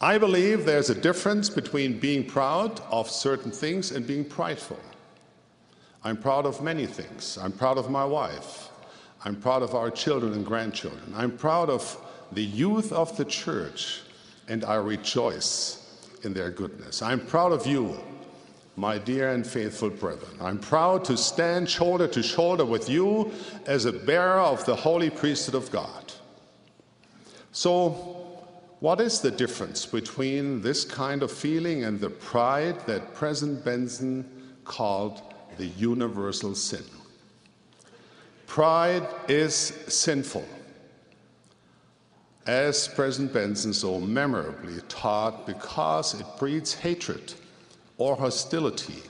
I believe there's a difference between being proud of certain things and being prideful. I'm proud of many things. I'm proud of my wife. I'm proud of our children and grandchildren. I'm proud of the youth of the church, and I rejoice in their goodness. I'm proud of you, my dear and faithful brethren. I'm proud to stand shoulder to shoulder with you as a bearer of the holy priesthood of God. So, what is the difference between this kind of feeling and the pride that President Benson called the universal sin? Pride is sinful, as President Benson so memorably taught, because it breeds hatred or hostility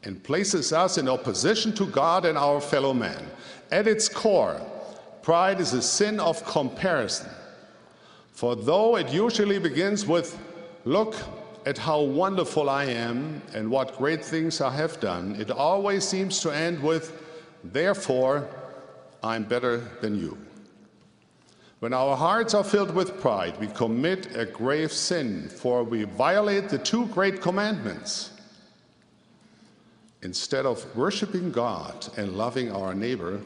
and places us in opposition to God and our fellow man. At its core, pride is a sin of comparison. For though it usually begins with, "Look at how wonderful I am and what great things I have done," it always seems to end with, "Therefore, I'm better than you." When our hearts are filled with pride, we commit a grave sin, for we violate the two great commandments. Instead of worshiping God and loving our neighbor,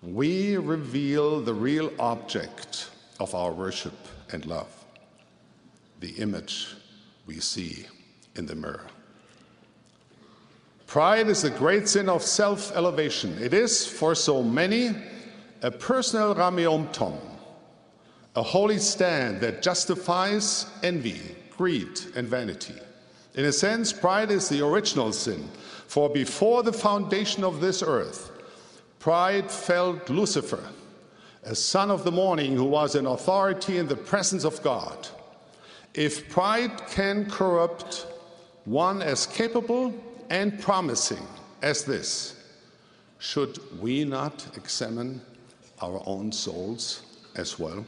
we reveal the real object of our worship and love, the image we see in the mirror. Pride is the great sin of self-elevation. It is, for so many, a personal rameumtom, a holy stand that justifies envy, greed, and vanity. In a sense, pride is the original sin, for before the foundation of this earth, pride felt Lucifer, a son of the morning who was in authority in the presence of God. If pride can corrupt one as capable and promising as this, should we not examine our own souls as well?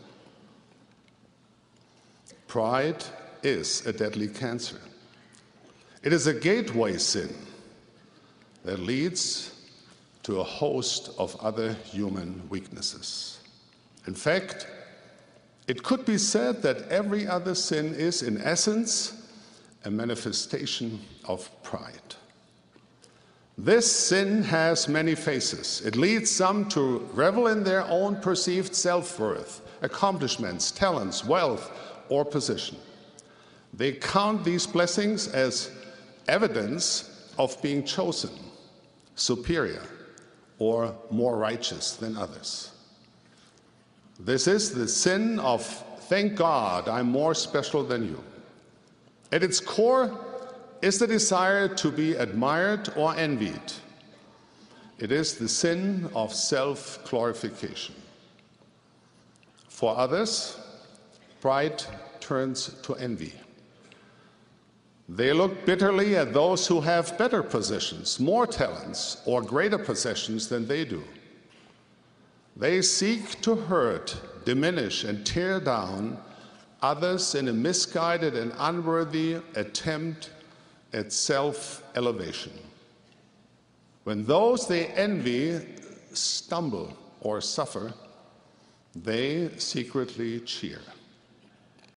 Pride is a deadly cancer. It is a gateway sin that leads to a host of other human weaknesses. In fact, it could be said that every other sin is, in essence, a manifestation of pride. This sin has many faces. It leads some to revel in their own perceived self-worth, accomplishments, talents, wealth, or position. They count these blessings as evidence of being chosen, superior, or more righteous than others. This is the sin of, "Thank God I'm more special than you." At its core is the desire to be admired or envied. It is the sin of self-glorification. For others, pride turns to envy. They look bitterly at those who have better positions, more talents, or greater possessions than they do. They seek to hurt, diminish, and tear down others in a misguided and unworthy attempt at self-elevation. When those they envy stumble or suffer, they secretly cheer.